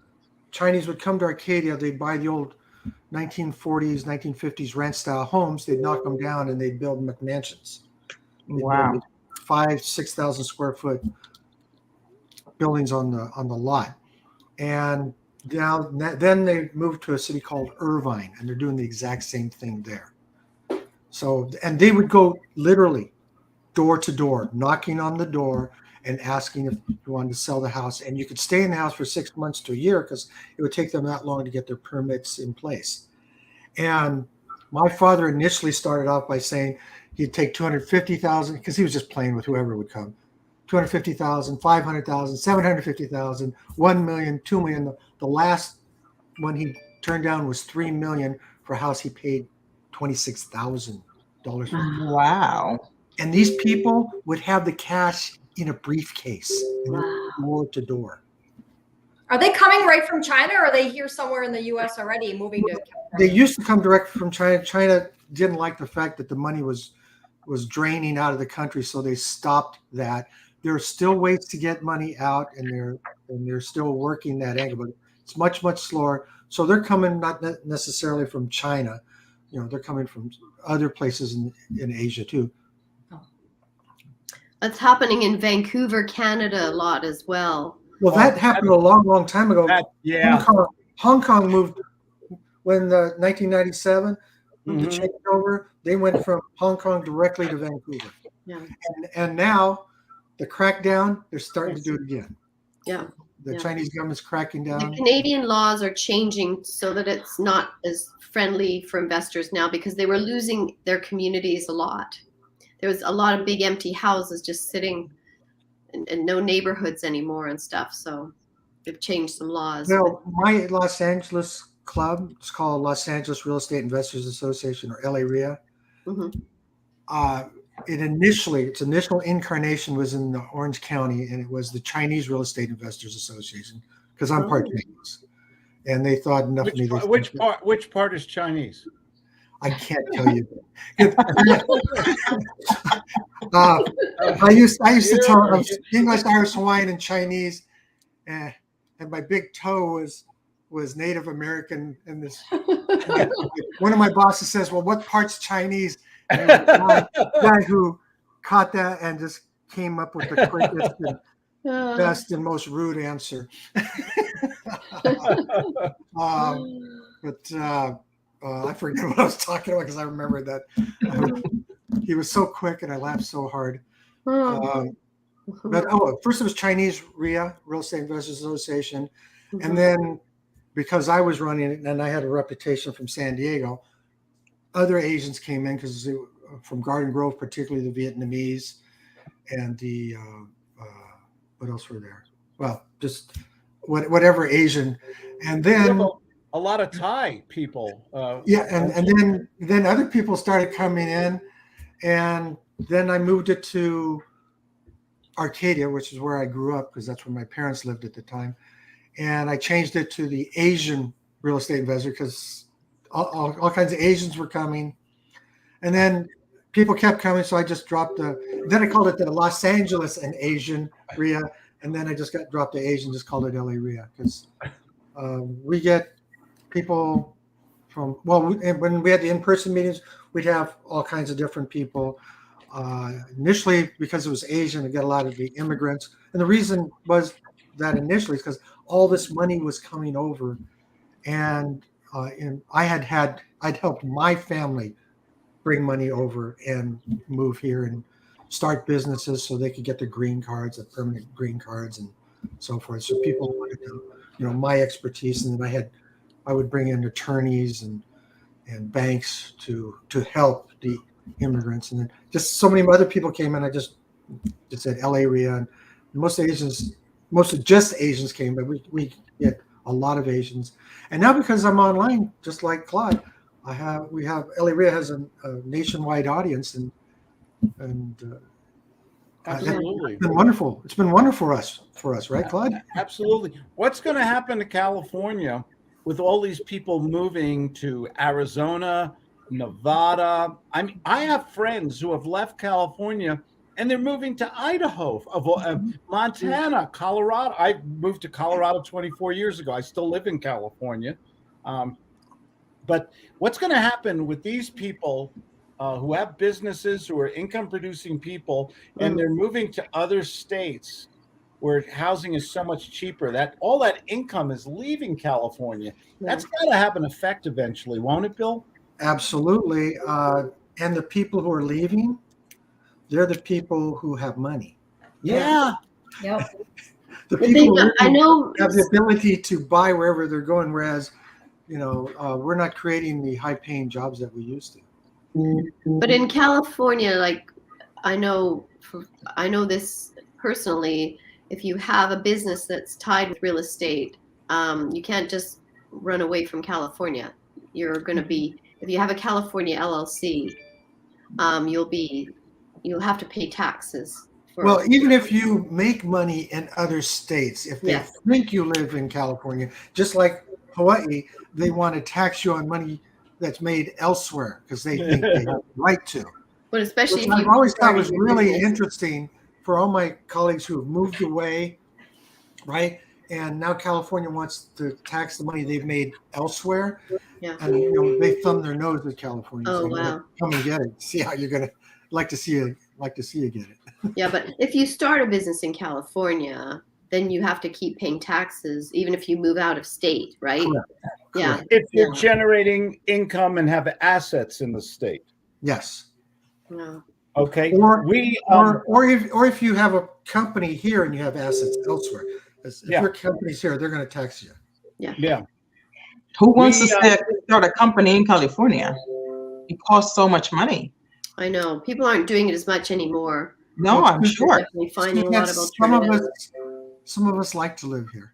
Chinese would come to Arcadia. They'd buy the old 1940s, 1950s rent style homes. They'd knock them down and they'd build McMansions. Wow. 5,000-6,000 square foot buildings on the lot. And now then they moved to a city called Irvine, and they're doing the exact same thing there. So, and they would go literally door to door, knocking on the door and asking if you wanted to sell the house. And you could stay in the house for 6 months to a year because it would take them that long to get their permits in place. And my father initially started off by saying he'd take 250,000 because he was just playing with whoever would come. 250,000, 500,000, 750,000, 1 million, 2 million. The last one he turned down was 3 million for a house he paid $26,000 for. Wow. And these people would have the cash in a briefcase and door to door. Are they coming right from China, or are they here somewhere in the U.S. already, moving to California? They used to come direct from China. China didn't like the fact that the money was draining out of the country, so they stopped that. There are still ways to get money out, and they're still working that angle, but it's much, much slower. So they're coming not necessarily from China. They're coming from other places in Asia too. That's happening in Vancouver, Canada a lot as well. Well, that happened a long, long time ago. Hong Kong moved when 1997 the changeover. They went from Hong Kong directly to Vancouver. Yeah. And now the crackdown, they're starting to do it again. Yeah. The Chinese government's cracking down. The Canadian laws are changing so that it's not as friendly for investors now because they were losing their communities a lot. There was a lot of big empty houses just sitting and no neighborhoods anymore and stuff. So they've changed some laws. Now, my Los Angeles club, it's called Los Angeles Real Estate Investors Association, or LAREA. Mm-hmm. Its initial incarnation was in the Orange County, and it was the Chinese Real Estate Investors Association, because I'm part Chinese. And they thought enough of me. Which part is Chinese? I can't tell you. I used to tell English, Irish, Hawaiian, and Chinese, and my big toe was Native American. And this one of my bosses says, "Well, what part's Chinese?" And there was a guy who caught that and just came up with the quickest and best and most rude answer. I forget what I was talking about because I remember that he was so quick and I laughed so hard. First it was Chinese RIA, Real Estate Investors Association, and then because I was running it and I had a reputation from San Diego, other Asians came in because from Garden Grove, particularly the Vietnamese and the what else were there? Well, just whatever Asian, and then a lot of Thai people. And then other people started coming in, and then I moved it to Arcadia, which is where I grew up because that's where my parents lived at the time, and I changed it to the Asian Real Estate Investor because all kinds of Asians were coming, and then people kept coming, so I just dropped then I called it the Los Angeles and Asian RIA, and then I just dropped the Asian, just called it LA RIA because we get people from, when we had the in-person meetings, we'd have all kinds of different people. Initially, because it was Asian, we got a lot of the immigrants. And the reason was that initially is because all this money was coming over. And I'd helped my family bring money over and move here and start businesses so they could get their green cards, their permanent green cards and so forth. So people wanted to, my expertise. And then I would bring in attorneys and banks to help the immigrants, and then just so many other people came in. I just said LA RIA, and most of just Asians came, but we get a lot of Asians. And now because I'm online, just like Claude, we have LA RIA has a nationwide audience, and absolutely, it's been wonderful. It's been wonderful for us, right, Claude? Absolutely. What's going to happen to California with all these people moving to Arizona, Nevada? I mean, I have friends who have left California and they're moving to Idaho, Montana, Colorado. I moved to Colorado 24 years ago. I still live in California. But what's going to happen with these people who have businesses, who are income producing people, and they're moving to other states where housing is so much cheaper, that all that income is leaving California. That's got to have an effect eventually, won't it, Bill? Absolutely. And the people who are leaving, they're the people who have money. Yeah. Yep. The people who I know have the ability to buy wherever they're going, whereas, we're not creating the high-paying jobs that we used to. But in California, like I know this personally, if you have a business that's tied with real estate, you can't just run away from California. You're going to be, if you have a California LLC, you'll have to pay taxes. Well, even if you make money in other states, if they think you live in California, just like Hawaii, they want to tax you on money that's made elsewhere because they think they have the right to. But especially Which I've always thought was really interesting for all my colleagues who have moved away, right? And now California wants to tax the money they've made elsewhere. Yeah. And they thumb their nose at California. Oh, saying, wow. Come and get it. See how you're gonna like to see you get it. Yeah, but if you start a business in California, then you have to keep paying taxes, even if you move out of state, right? Correct. Yeah. Correct. If you're generating income and have assets in the state. Yes. Yeah. Okay. Or if if you have a company here and you have assets elsewhere. If your company's here, they're going to tax you. Yeah. Who wants to start a company in California? It costs so much money. I know people aren't doing it as much anymore. No, I'm sure. Definitely finding a lot of alternatives. Some of us like to live here.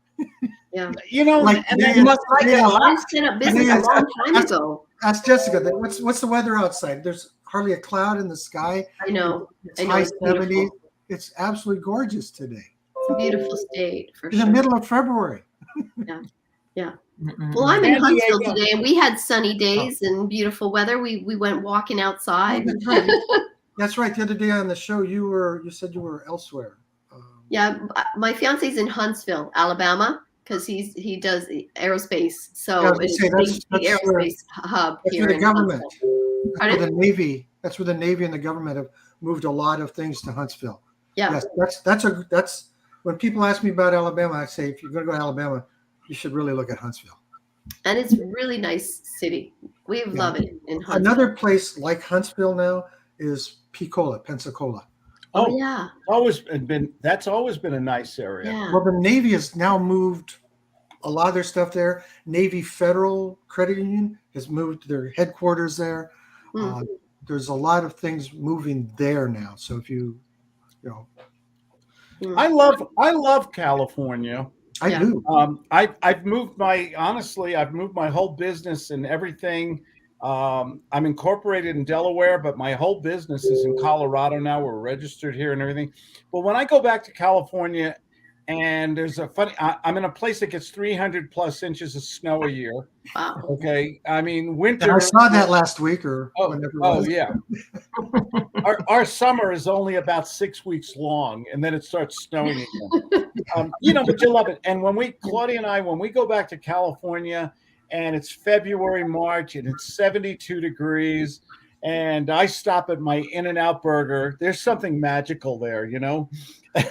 Yeah. Like you must like it a lot. I set up business a long time ago. Ask Jessica. What's the weather outside? There's hardly a cloud in the sky. I know. It's high 70s. It's absolutely gorgeous today. It's a beautiful state for in sure. the middle of February. Yeah. Well, I'm in Huntsville today, and we had sunny days and beautiful weather. We went walking outside. That's right. The other day on the show, you said you were elsewhere. Yeah, my fiance's in Huntsville, Alabama, because he does aerospace. So it's the aerospace hub here in government. Huntsville. That's where the Navy and the government have moved a lot of things to Huntsville. Yeah. Yes, that's when people ask me about Alabama, I say if you're going to go to Alabama, you should really look at Huntsville. And it's a really nice city. We love it in Huntsville. Another place like Huntsville now is Pensacola. Oh yeah. That's always been a nice area. Yeah. Well, the Navy has now moved a lot of their stuff there. Navy Federal Credit Union has moved their headquarters there. There's a lot of things moving there now. So if I love California. I do. I've moved my whole business and everything. I'm incorporated in Delaware, but my whole business is in Colorado now. We're registered here and everything. But when I go back to California, and I'm in a place that gets 300 plus inches of snow a year. Wow. Okay. I mean, winter. And I saw that last week or whenever. Oh yeah. Our summer is only about 6 weeks long, and then it starts snowing again. But you love it. And when Claudia and I go back to California, and it's February, March, and it's 72 degrees, and I stop at my In-N-Out burger, there's something magical there,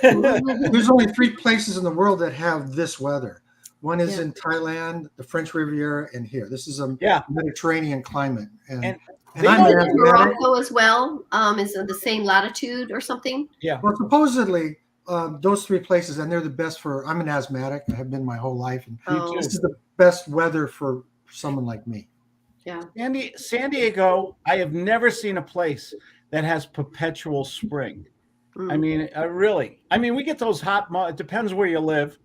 There's only 3 places in the world that have this weather. One is in Thailand, the French Riviera, and here. This is a Mediterranean climate. And I'm in Morocco as well. Is it the same latitude or something? Yeah. Well, supposedly those 3 places, and they're the best I'm an asthmatic. I have been my whole life. And this is the best weather for someone like me. Yeah. San Diego, I have never seen a place that has perpetual spring. I mean, we get those hot it depends where you live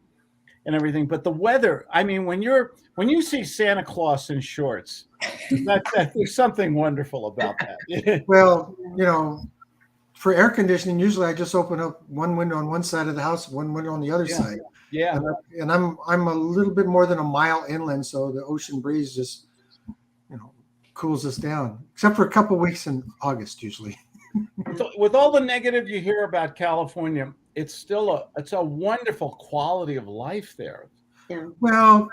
and everything, but the weather, I mean, when you see Santa Claus in shorts, there's something wonderful about that. Well, for air conditioning, usually I just open up one window on one side of the house, one window on the other side. Yeah. And I'm a little bit more than a mile inland, so the ocean breeze just cools us down, except for a couple of weeks in August usually. With all the negative you hear about California, it's still a wonderful quality of life there. Yeah. Well,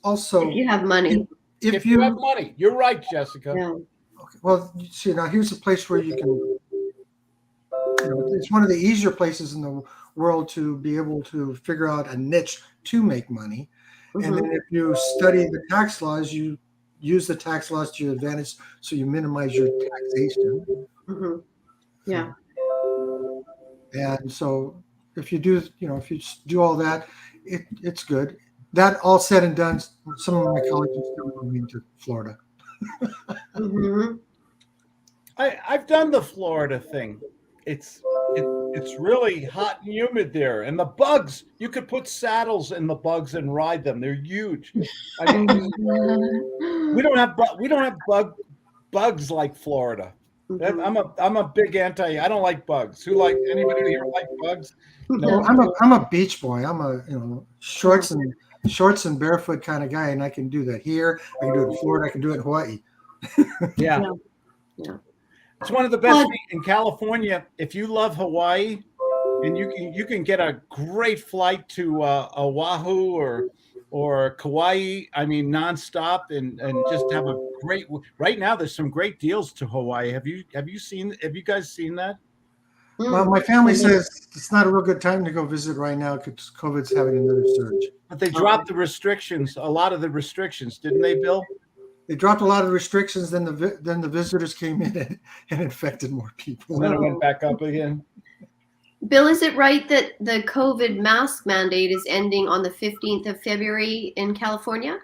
also if you have money. If you have money, you're right, Jessica. Yeah. Well, you see, now here's a place where you can, it's one of the easier places in the world to be able to figure out a niche to make money. And then if you study the tax laws, you use the tax laws to your advantage, so you minimize your taxation. Yeah. And so if you do, if you do all that, it's good. That all said and done, some of my colleagues are still moving to Florida. I've done the Florida thing. It's really hot and humid there, and the bugs. You could put saddles in the bugs and ride them. They're huge. I mean, we don't have bugs like Florida. I'm a big anti. I don't like bugs. Anybody here like bugs? No, I'm a beach boy. I'm a shorts and barefoot kind of guy, and I can do that here. I can do it in Florida. I can do it in Hawaii. Yeah. It's one of the best in California. If you love Hawaii, and you can get a great flight to Oahu or Kauai. I mean, nonstop, and just have a great. Right now, there's some great deals to Hawaii. Have you guys seen that? Well, my family says it's not a real good time to go visit right now because COVID's having another surge. But they dropped the restrictions, a lot of the restrictions, didn't they, Bill? They dropped a lot of restrictions. Then the visitors came in and infected more people. And then it went back up again. Bill, is it right that the COVID mask mandate is ending on the 15th of February in California?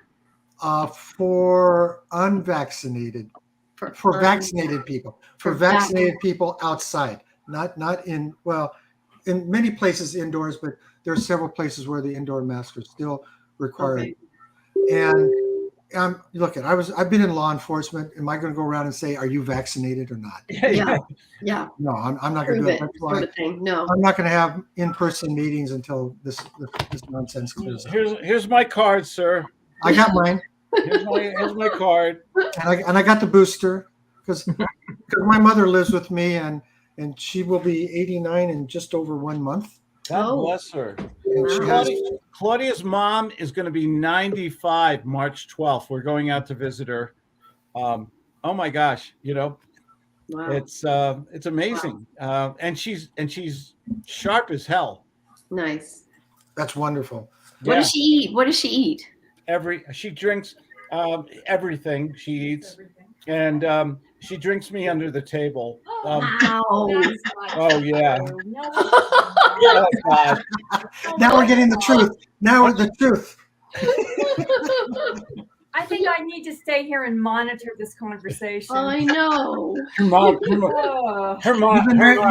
For unvaccinated, for vaccinated people, for vaccinated people outside, not in, well, in many places indoors, but there are several places where the indoor masks are still required. Okay. And look, I've been in law enforcement. Am I going to go around and say, "Are you vaccinated or not?" Yeah. No, I'm not going to do it. That's why sort of thing. No. I'm not going to have in-person meetings until this nonsense clears up. Here's my card, sir. I got mine. Here's my card. And I got the booster because my mother lives with me and she will be 89 in just over 1 month. God bless her. And Claudia's mom is going to be 95 March 12th. We're going out to visit her. Oh my gosh, Wow. it's amazing. And she's sharp as hell. Nice. That's wonderful. What does she eat? What does she eat? She drinks everything she eats, and she drinks me under the table. Wow. Oh yeah. Oh God. Now we're getting the truth. Now we're the truth. I think I need to stay here and monitor this conversation. I know. Her mom.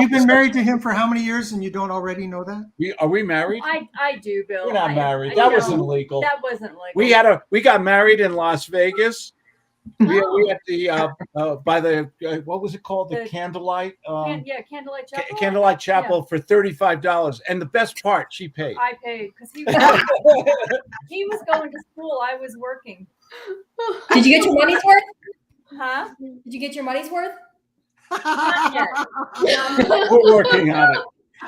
You've been married to him for how many years, and you don't already know that? Are we married? I do, Bill. We're not married. That wasn't legal. That wasn't legal. We got married in Las Vegas. We had the by the what was it called, the candlelight Candlelight Chapel. Candlelight Chapel for $35, and the best part, she paid. I paid because he was going to school. I was working. Did you get your money's worth? Huh? Did you get your money's worth? Not yet. We're working on it.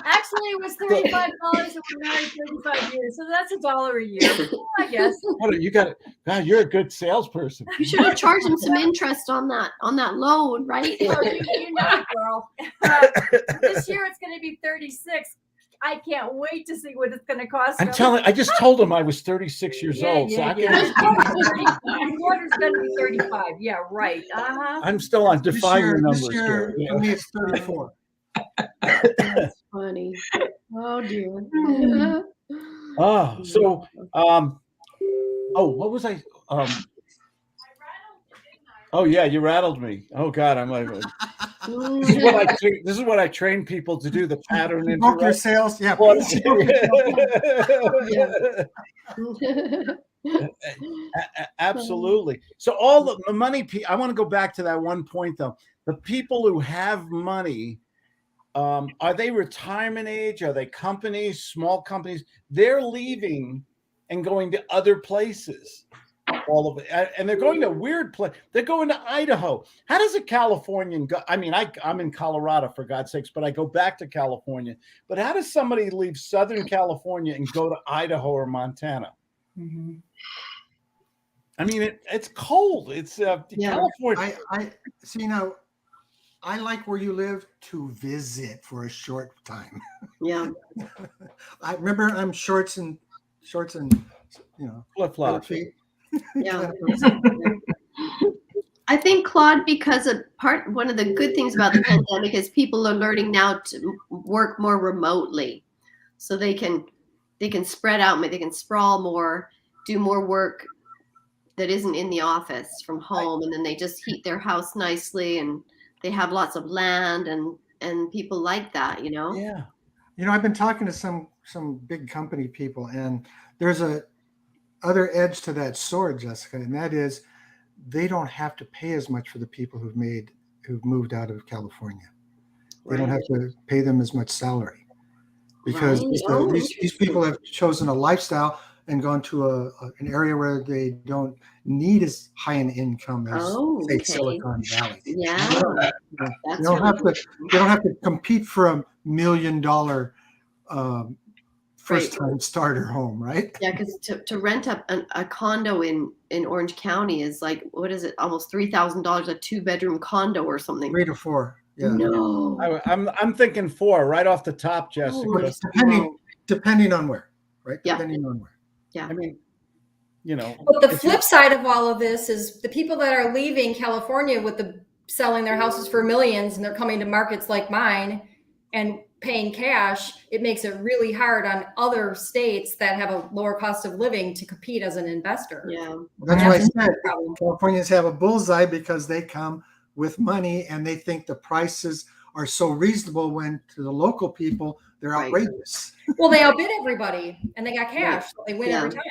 Actually, it was $35 and we're married 35 years, so that's $1 a year. I guess. You got it. God, you're a good salesperson. You should have charged him some interest on that loan, right? Oh, you know, girl. This year it's going to be 36. I can't wait to see what it's going to cost. I just told him I was 36 years old. So Quarter's going to be 35. Yeah, right. I'm still on define your numbers. This year, here. for me, it's 34. That's funny. Oh dear. So what was I oh yeah, you rattled me. Oh God, I'm like this is what I train people to do, the pattern Broker sales, yeah. Absolutely. So all the money, I want to go back to that one point though. The people who have money, are they retirement age? Are they companies, small companies? They're leaving and going to other places. All of it, and they're going to a weird place. They're going to Idaho. How does a Californian go? I mean, I'm in Colorado for God's sakes, but I go back to California. But how does somebody leave Southern California and go to Idaho or Montana? Mm-hmm. I mean, it's cold. It's California. I see now. I like where you live to visit for a short time. Yeah. I remember I'm shorts and Flip flops. Yeah. I think, Claude, because one of the good things about the pandemic is people are learning now to work more remotely, so they can spread out, they can sprawl more, do more work that isn't in the office from home, and then they just heat their house nicely, and they have lots of land, and people like that, Yeah. I've been talking to some big company people, and there's a other edge to that sword, Jessica, and that is they don't have to pay as much for the people who've moved out of California. They don't have to pay them as much salary because these people have chosen a lifestyle and gone to an area where they don't need as high an income as say Silicon Valley. Yeah. They don't have to compete for $1 million first time starter home, right? Yeah, because to rent up a condo in Orange County is like, what is it, almost $3,000 a 2-bedroom condo or something. 3 to 4. Yeah. No. I'm thinking 4 right off the top, Jessica. Depending on where, right? Yeah. Depending on where. Yeah. I mean, But the flip side of all of this is the people that are leaving California with selling their houses for millions, and they're coming to markets like mine and paying cash. It makes it really hard on other states that have a lower cost of living to compete as an investor. Yeah. That's why I said Californians have a bullseye, because they come with money and they think the prices are so reasonable, when to the local people they're outrageous. Well, they outbid everybody and they got cash, so they win every time.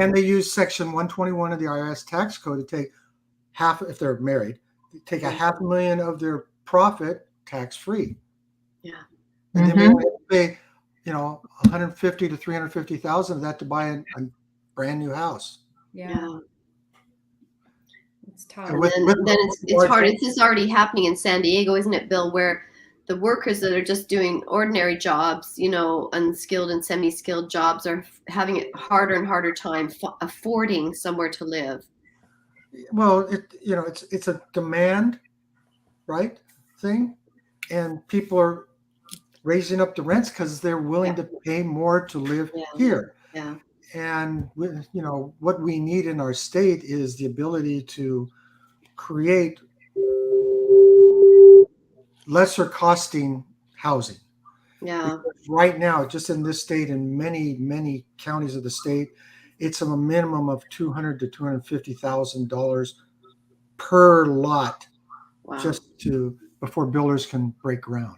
And they use Section 121 of the IRS tax code to take half, if they're married, take $500,000 of their profit tax free. Yeah. And then we have to pay, $150,000 to $350,000 of that to buy a brand new house. Yeah. It's tough. And then it's hard. This is already happening in San Diego, isn't it, Bill? Where the workers that are just doing ordinary jobs, unskilled and semi-skilled jobs, are having a harder and harder time affording somewhere to live. Well, it's a demand, right, thing, and people are raising up the rents because they're willing to pay more to live here. Yeah. And what we need in our state is the ability to create lesser costing housing. Yeah. Because right now, just in this state and many, many counties of the state, it's a minimum of $200,000 to $250,000 per lot, just before builders can break ground.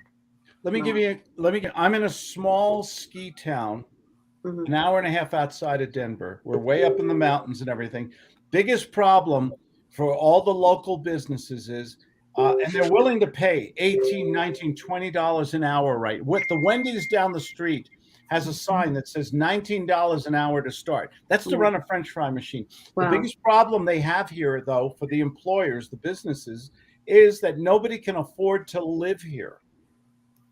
I'm in a small ski town, an hour and a half outside of Denver. We're way up in the mountains and everything. Biggest problem for all the local businesses is, and they're willing to pay $18, $19, $20 an hour, right? With the Wendy's down the street has a sign that says $19 an hour to start. That's to run a French fry machine. Wow. The biggest problem they have here, though, for the employers, the businesses, is that nobody can afford to live here.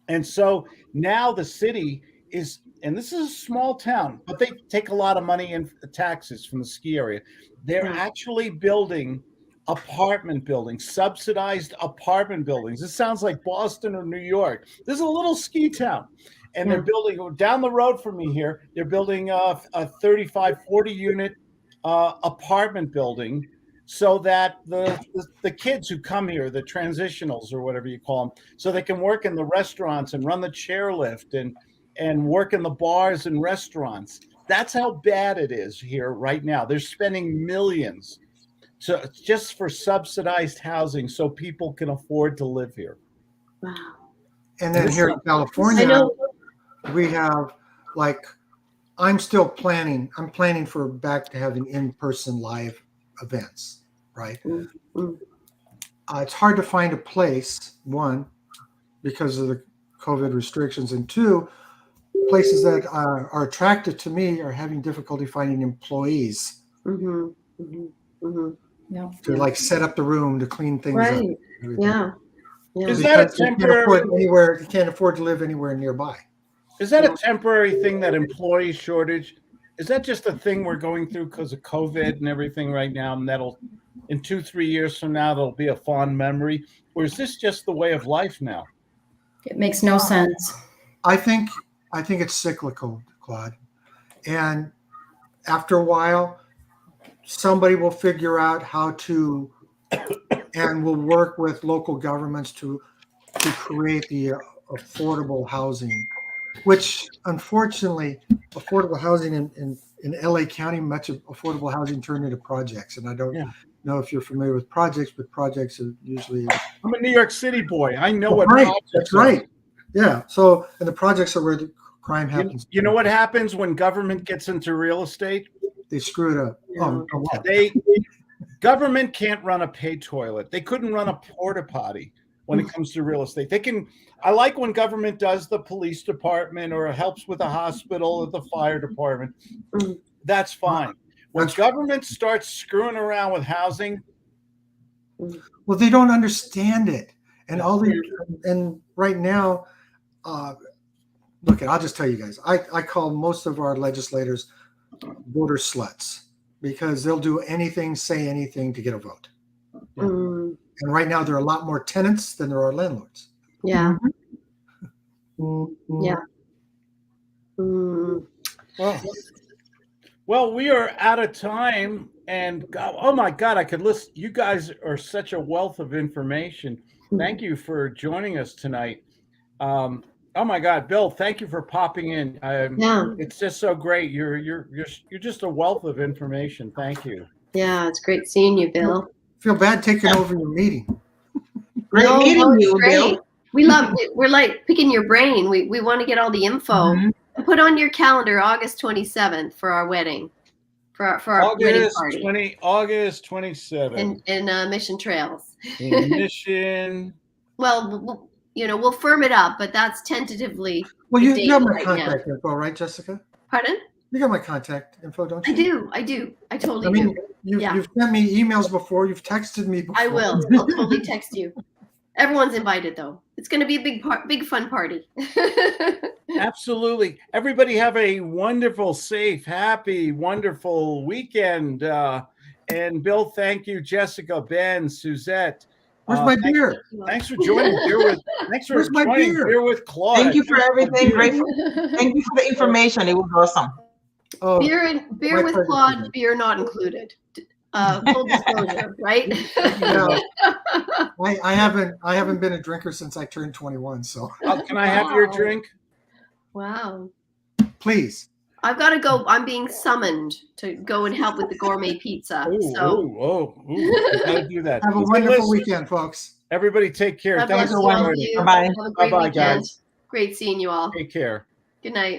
And so now the city is, and this is a small town, but they take a lot of money in taxes from the ski area. They're actually building apartment buildings, subsidized apartment buildings. This sounds like Boston or New York. This is a little ski town. And they're building, down the road from me here, they're building a 35, 40 unit apartment building, so that the kids who come here, the transitionals or whatever you call them, so they can work in the restaurants and run the chairlift and work in the bars and restaurants. That's how bad it is here right now. They're spending millions just for subsidized housing so people can afford to live here. Wow. And then here in California, we have, I'm still planning. I'm planning for back to having in-person live events, right? It's hard to find a place, one, because of the COVID restrictions, and two, places that are attractive to me are having difficulty finding employees to set up the room, to clean things up. Yeah. Is that a temporary? You can't afford to live anywhere nearby. Is that a temporary thing, that employee shortage? Is that just a thing we're going through because of COVID and everything right now, and that'll in 2-3 years from now there'll be a fond memory, or is this just the way of life now? It makes no sense. I think it's cyclical, Claude. And after a while, somebody will figure out how to, and will work with local governments to create the affordable housing, which unfortunately, affordable housing in LA County, much of affordable housing turned into projects. And I don't know if you're familiar with projects, but projects are usually. I'm a New York City boy. I know what Right, projects that's are. right. Yeah. So, and the projects are where the crime happens. You know what happens when government gets into real estate? They screw it up. Oh, what? Government can't run a pay toilet. They couldn't run a porta potty when it comes to real estate. They can. I like when government does the police department or helps with the hospital or the fire department. That's fine. When government starts screwing around with housing, well, they don't understand it, and and right now, look, I'll just tell you guys. I call most of our legislators voter sluts because they'll do anything, say anything to get a vote. And right now, there are a lot more tenants than there are landlords. Yeah. Yeah. Well, we are out of time, and God, oh my God, I could listen. You guys are such a wealth of information. Thank you for joining us tonight. Oh my God, Bill, thank you for popping in. It's just so great. You're just a wealth of information. Thank you. Yeah, it's great seeing you, Bill. Feel bad taking over your meeting. Great meeting you, Bill. We're like picking your brain. We want to get all the info. Put on your calendar August 27th for our wedding, for our wedding party. August 27th in Mission Trails. In Mission. Well, we'll firm it up, but that's tentatively. Well, you have my contact info, right, Jessica? Pardon? You got my contact info, don't you? I do. I totally do. You've sent me emails before. You've texted me before. I will. I'll totally text you. Everyone's invited, though. It's going to be a big fun party. Absolutely. Everybody have a wonderful, safe, happy, wonderful weekend. And Bill, thank you. Jessica, Ben, Suzette. Where's my beer? Thanks for joining Beer with Claude. Thank you for everything. Thank you for the information. It was awesome. Oh, beer with Claude, beer not included. Full disclosure, right? No, I haven't been a drinker since I turned 21. So can I have your drink? Wow. Please. I've got to go. I'm being summoned to go and help with the gourmet pizza. Gotta do that. Have a wonderful weekend, folks. Everybody take care. Thanks for Bye-bye. Have a great weekend. Guys. Great seeing you all. Take care. Good night.